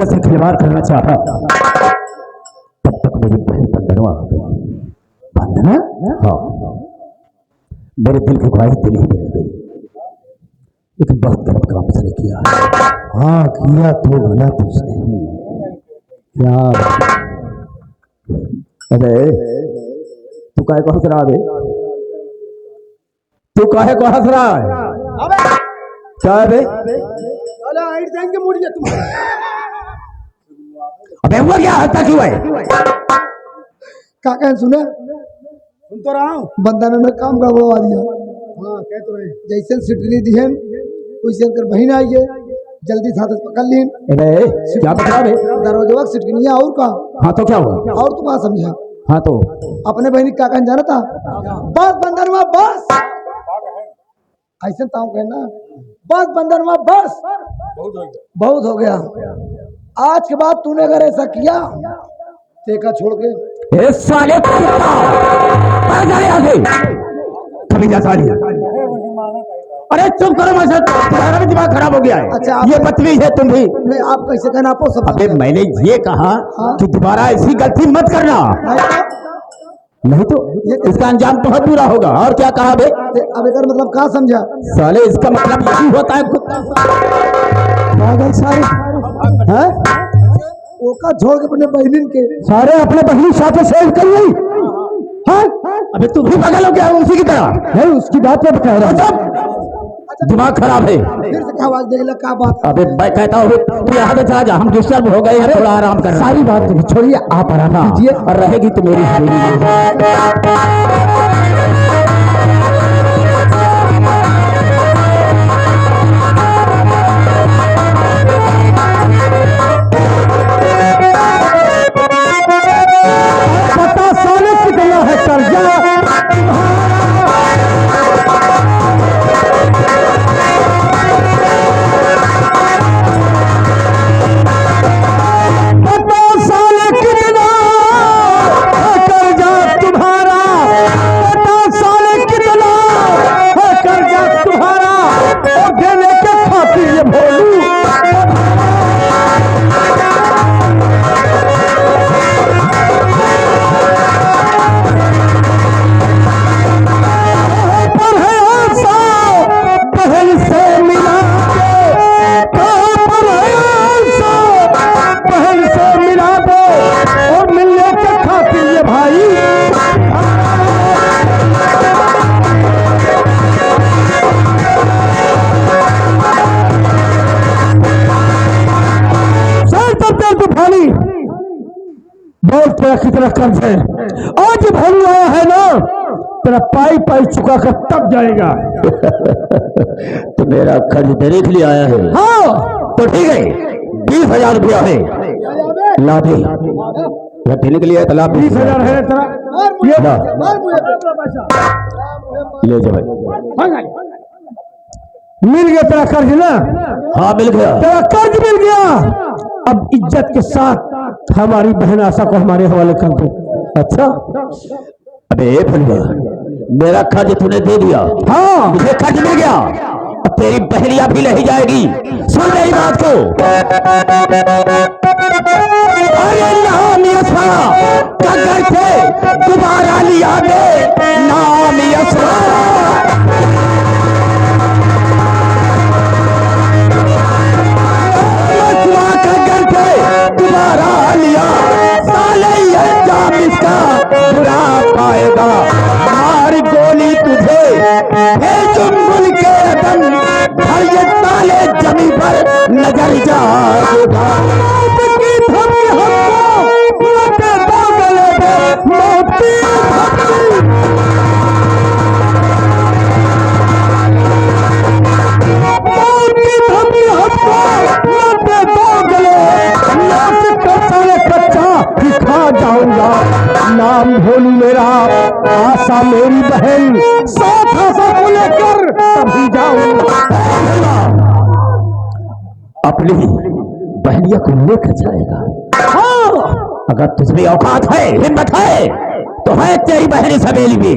इज्जत से खिलवाड़ करना चाहा, तब तक मेरी बहन बंदनवा हो गई। बंदना? हाँ, मेरे दिल की ख्वाहिश दिल ही में रह गई, लेकिन बहुत गलत काम उसने किया। हाँ किया तो गलत उसने। क्या? अरे तू काहे को हंस रहा है? तू काहे को हंस रहा है? क्या है बे? अबे हुआ क्या? हंसता क्यों है? काका सुने? सुन तो रहा हूँ। बंदना ने काम का बढ़वा दिया। हाँ कह तो रहे। जैसे सिटनी दिहन वैसे कर बहन आई है, जल्दी साथ पकड़ लीन। क्या बता रहे? दरवाजा सिटकनिया और का। हाँ तो क्या हुआ? और तू कहाँ समझा? हाँ तो अपने बहनी काका ने जाना था। बस बंदनवा बस, ऐसे ताऊ कहना बस बंदनवा बस, बहुत हो गया। आज के बाद तूने अगर ऐसा किया देखा छोड़ के साले कभी जा साली। अरे चुप करो, मैं तुम्हारा भी दिमाग खराब हो गया है। अच्छा ये बदतमीज है तुम भी। नहीं आप कैसे कहना? आपको सब अबे मैंने ये कहा कि दोबारा ऐसी गलती मत करना, नहीं तो इसका अंजाम बहुत बुरा होगा। और क्या कहा बे? अब एक मतलब कहा समझा? साले इसका मतलब यही होता है कुत्ता पागल सारे। हैं? ओका छोड़ के अपने बहनिन के सारे अपने बहनी साथ सेव कर ली। हाँ? अबे तू भी पागल हो गया उसी की तरह? नहीं उसकी बात में बता रहा हूँ, दिमाग खराब है। फिर से क्या आवाज देख ले क्या बात? अबे मैं कहता हूँ तू यहाँ से चला जा, हम डिस्टर्ब हो गए हैं, थोड़ा आराम कर। सारी बात छोड़िए, आप आराम कीजिए और रहेगी तो मेरी पता साले कितना है कर्जा। बहुत तेरा कितना कर्ज है, आज भालू आया है ना, तेरा पाई पाई चुका कर तब जाएगा। तो मेरा कर्ज देने के लिए आया है? हाँ तो ठीक है, 20,000 रुपया है, ला दे। देने के लिए तला 20,000 है तेरा, ये ले जा भाई। मिल गया तेरा कर्ज ना? हाँ मिल गया, तेरा कर्ज मिल गया। अब इज्जत के साथ हमारी बहन आशा को हमारे हवाले कर दो। अच्छा? अबे भैया मेरा कर्ज तूने दे दिया? हाँ मुझे कर्ज मिल गया, अब तेरी बहनिया भी नहीं जाएगी। सुन मेरी बात को। अरे नाम यशा कगर थे दोबारा लिया दे, नाम यशा दोबारा लिया, साले ये जाम इसका बुरा पाएगा। मार गोली तुझे चुंबुल के रतन, हर ये ताले जमी पर नजर जाएगा। नाम भोलू मेरा, आशा मेरी बहन, साथ आशा को लेकर तभी जाऊंगा। अपनी बहनिया को लेकर जाएगा। हाँ अगर तुझमें औकात है, हिम्मत है, तो है तेरी बहन सवेली में।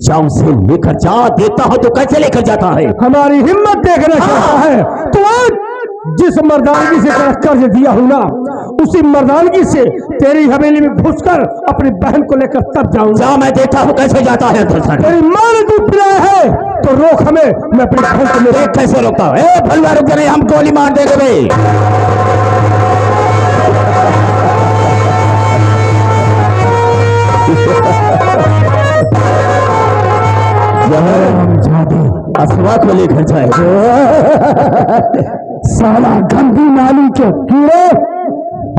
जाऊं से लेकर जा, देता हो तो कैसे लेकर जाता है? हमारी हिम्मत देखना चाहता है तो आज जिस मर्दानगी से तेरा कर्ज दिया हूं ना, उसी मर्दानगी से तेरी हवेली में घुसकर अपनी बहन को लेकर तब जाऊंगा। मैं देखता हूँ कैसे जाता है। तेरी मां ने दूध पिलाया है तो रोक हमें, मैं अपनी बहन को लेकर। कैसे रोकता हूँ? भलवा रुक जा, हम गोली मार देंगे भाई। हम जाते असवा को लेकर जाए। साला गंदी नाली के कीड़े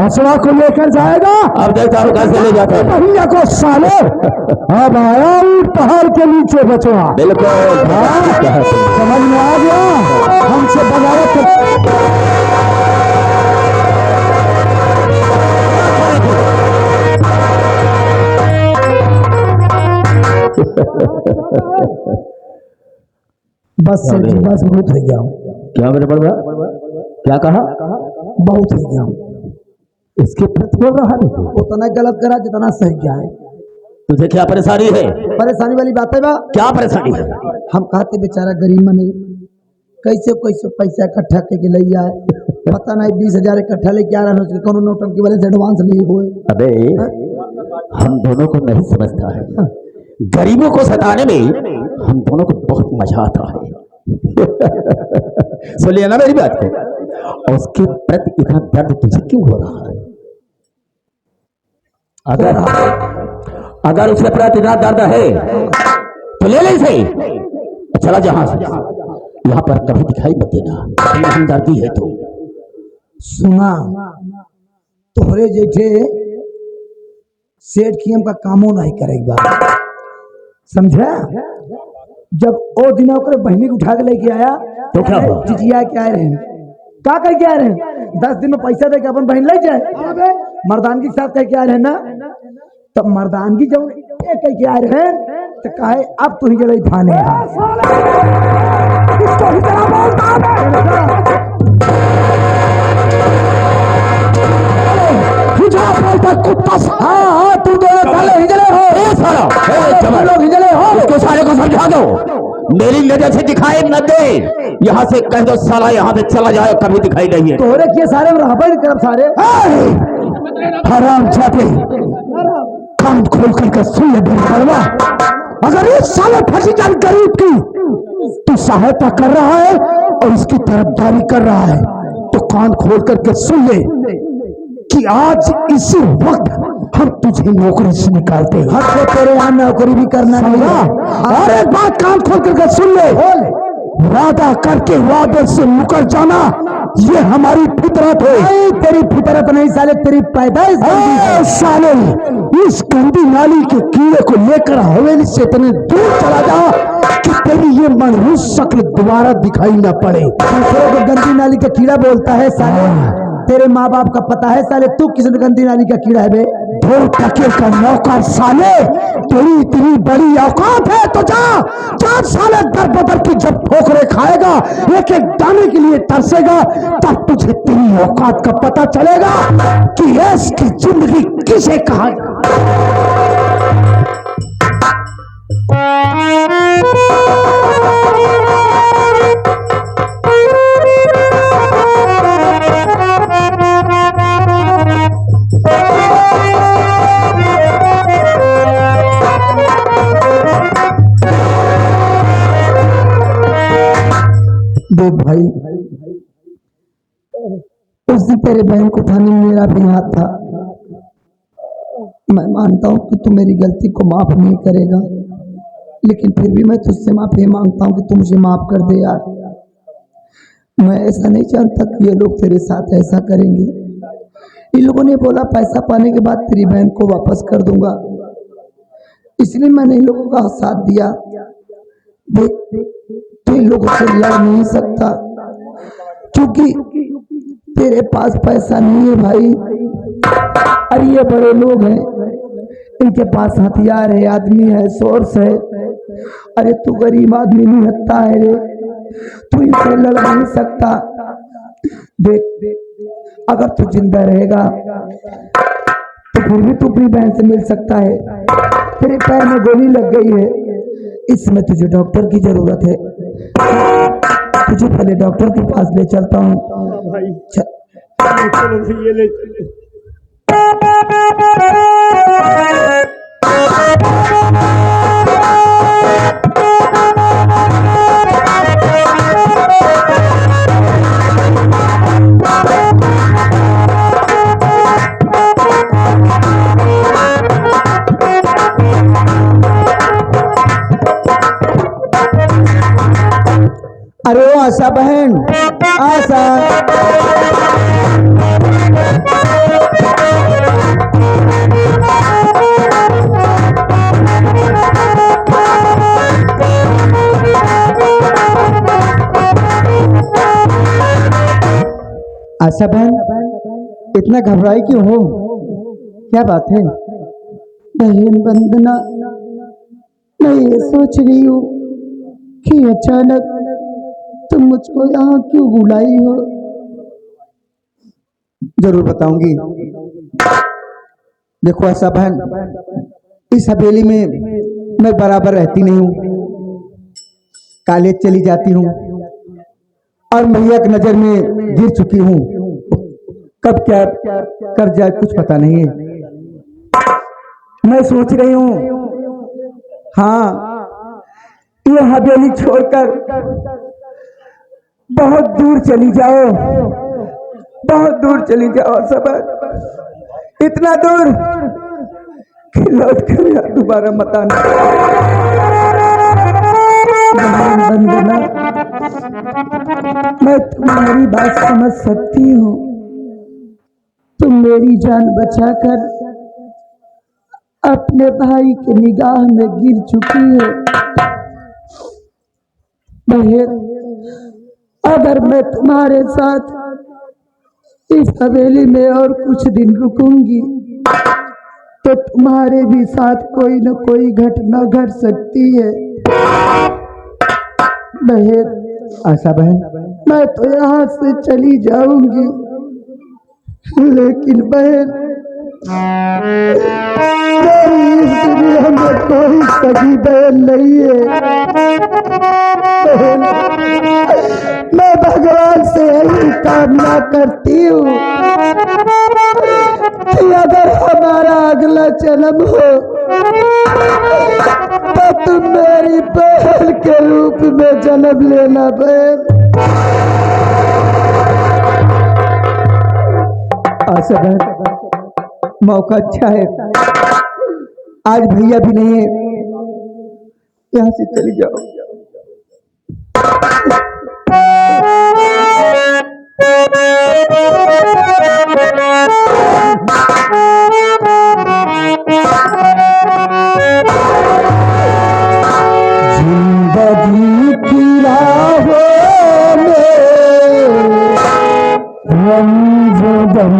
असवा को लेकर जाएगा। अब देखता हूँ कैसे ले जाता है। भैया को साले अब आया पहाड़ के नीचे बचवा। बिल्कुल समझ में आ गया। हमसे बगावत बस से जी, बस बहुत हो गया। क्या मेरे बड़वा क्या कहा? बहुत हो गया। इसके प्रति बोल रहा है उतना गलत करा जितना सही जाए। तुझे क्या परेशानी है? परेशानी वाली बात है बा। क्या परेशानी है? हम कहते बेचारा गरीब मने कैसे कैसे पैसा इकट्ठा करके ले आए, पता नहीं 20,000 इकट्ठा लेके आ रहा है, कौन नौटंकी वाले से एडवांस लिए हुए। अबे हम दोनों को नहीं समझता है। गरीबों को सताने में हम दोनों को बहुत मजा आता है। सुन लिया ना मेरी बात को? और उसके प्रति इतना दर्द तुझे क्यों हो रहा है? अगर उसके प्रति इतना दर्द है तो ले ले इसे, चला जहां से। यहाँ पर कभी दिखाई मत देना, हमदर्दी है तो। सुना, तोहरे जैसे सेठ की हमका कामों नहीं करेगा, समझा? जब ओ दिन ओकरे बहनी को उठा के लेके आया तो क्या हुआ? चिचिया के आए रहे, का कह के आए रहे? 10 दिन में पैसा दे के अपन बहन ले जाए। मर्दानगी के साथ कह के आए रहे ना, तब मर्दानगी जब कह के आए रहे तो कहे अब तू ही जगह थाने कुत्ता। हाँ तू दोनों साले हिजले हो। उसको सारे को समझा दो, मेरी नजर से दिखाई न दे। यहाँ से कह दो साला यहाँ से चला जाए, कभी दिखाई नहीं है। तोहरे किए सारे राबड़ कर सारे हराम जाते कान खोल करके सुन ले बेरवा। अगर इस साले फंसी जान गरीब की तू सहायता कर रहा है और इसकी तरफदारी कर रहा है तो कान खोल करके सुन ले कि आज इसी वक्त हम तुझे नौकरी से निकालते हैं। हक से तेरे यहाँ नौकरी भी करना नहीं। और एक बात कान खोल करके सुन ले, वादा करके वादे से मुकर जाना ये हमारी फितरत है। तेरी फितरत नहीं साले, तेरी पैदाइश है। साले इस गंदी नाली के कीड़े को लेकर हवेली से इतने दूर चला जा कि तेरी ये मनहूस शक्ल दोबारा दिखाई न पड़े। दूसरों को गंदी नाली का कीड़ा बोलता है साले। तेरे माँ बाप का पता है साले, तू किस गंदी नाली का कीड़ा है बे? 2 टके का नौकर साले, तेरी इतनी बड़ी औकात है तो जा साले दर बदर की जब ठोकरे खाएगा, एक एक दाने के लिए तरसेगा, तब तुझे तेरी औकात का पता चलेगा कि ऐश की जिंदगी किसे कहा। देख भाई, उस दिन तेरे बहन को थाने में मेरा भी हाथ था। मैं मानता हूँ कि तू मेरी गलती को माफ नहीं करेगा, लेकिन फिर भी मैं तुझसे माफी मांगता हूँ कि तू मुझे माफ कर दे यार। मैं ऐसा नहीं चाहता कि ये लोग तेरे साथ ऐसा करेंगे। इन लोगों ने बोला पैसा पाने के बाद तेरी बहन को वापस कर दूंगा, इसलिए मैंने इन लोगों का साथ दिया। देख, तू इन लोगों से लड़ नहीं सकता क्योंकि तेरे पास पैसा नहीं है भाई। अरे ये बड़े लोग हैं, इनके पास हथियार है, आदमी है, सोर्स है। अरे तू गरीब आदमी नहीं हत्ता है रे, तू इनसे लड़ नहीं सकता। देख, अगर तू जिंदा रहेगा तो फिर भी तू अपनी बहन से मिल सकता है। तेरे पैर में गोली लग गई है, इसमें तुझे डॉक्टर की जरूरत है। तुझे पहले डॉक्टर के पास ले चलता हूँ। भाई च- चलो ये ले चलो। अरे ओ आशा बहन, आशा आशा बहन, इतना घबराई क्यों हो? क्या बात है? बहन वंदना, मैं ये सोच रही हूँ कि अचानक तुम मुझको यहाँ क्यों बुलाई हो? जरूर बताऊंगी। देखो आशा बहन, इस हवेली में मैं बराबर रहती नहीं हूँ, कॉलेज चली जाती हूँ और मैया की नजर में गिर चुकी हूँ। कब क्या कर जाए कुछ पता नहीं है। मैं सोच रही हूँ, हाँ, ये हवेली छोड़कर बहुत दूर चली जाओ, बहुत दूर चली जाओ सब, इतना दूर कि लौट कर यहाँ दोबारा मत आना। वंदना, मैं तुम्हारी बात समझ सकती हूँ। तुम मेरी जान बचाकर अपने भाई के निगाह में गिर चुकी हो। बहन, अगर मैं तुम्हारे साथ इस हवेली में और कुछ दिन रुकूंगी तो तुम्हारे भी साथ कोई न कोई घटना घट सकती है। बहन, आशा बहन, मैं तो यहाँ से चली जाऊंगी, लेकिन बहन, मेरी इस दुनिया में कोई सगी बहन नहीं है। बहन, मैं भगवान से यही कामना करती हूँ कि अगर हमारा अगला जन्म हो तो तुम मेरी बहन के रूप में जन्म लेना। बहन, आशा बहन, मौका अच्छा है, आज भैया भी नहीं है, यहाँ से चली जाओ। जिंदगी की राहों में रंग बन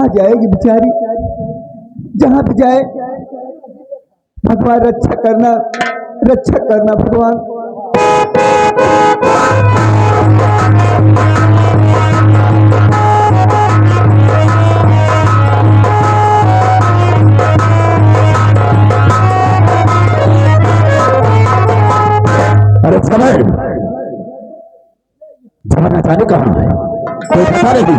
कहाँ जाएगी बेचारी, जहां भी जाए भगवान रक्षा करना भगवान। अरे समर जमाना जाने कहाँ है, कोई पता नहीं।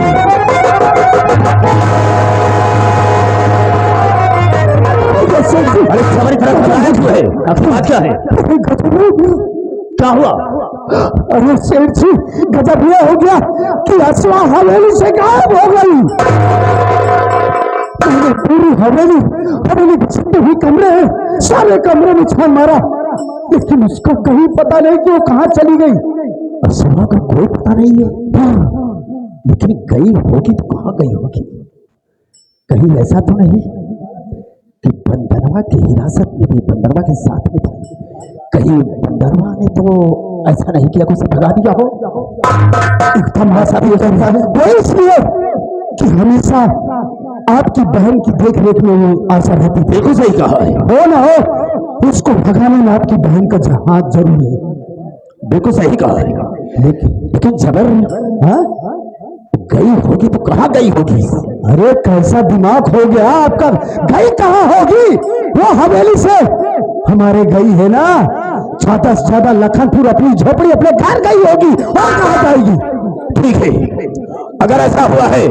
अरे समर तरफ क्यों है, आपकी बात क्या है, क्या हुआ? अरे सेठ जी गजब ये हो गया कि असवा हवेली से गायब हो गई। पूरी हवेली के जितने भी कमरे हैं सारे कमरे में छान मारा, लेकिन उसको कहीं पता नहीं कि वो कहाँ चली गई। असवा का कोई पता नहीं है, लेकिन गई होगी तो कहाँ गई होगी? कहीं ऐसा तो नहीं कि बंदरवा की हिरासत में भी, बंदरवा के साथ में थी? कहीं बंदरवा ने तो ऐसा नहीं किया, कुछ भगा दिया हो? एकदम ऐसा भी हो सकता है, वो इसलिए कि हमेशा आपकी बहन की देख रेख में वो आशा रहती थी। बिल्कुल सही कहा है, हो ना हो उसको भगाने में आपकी बहन का हाथ जरूर है। बिल्कुल सही कहा है, लेकिन जबर हाँ गई होगी तो कहाँ गई होगी? अरे कैसा दिमाग हो गया आपका, गई कहाँ होगी? वो हवेली से हमारे गई है ना, ज्यादा से ज्यादा लखनपुर अपनी झोपड़ी अपने घर गई होगी, और कहाँ जाएगी? ठीक है, अगर ऐसा हुआ है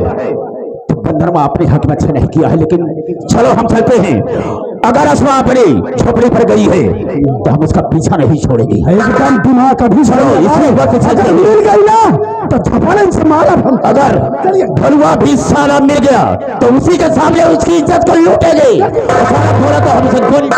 तो बंदरवा अपने हक में अच्छा नहीं किया है, लेकिन चलो हम चलते हैं। अगर असमा अपनी झोपड़ी पर गई है तो हम उसका पीछा नहीं छोड़ेंगे। एकदम दिमाग अभी इसी वक्त चलते मिल हैं। गई ना तो झपड़न से मारा हम। अगर भलुआ भी साला मिल गया तो उसी के सामने उसकी इज्जत को लूटेंगे। साला पूरा तो हमसे गोली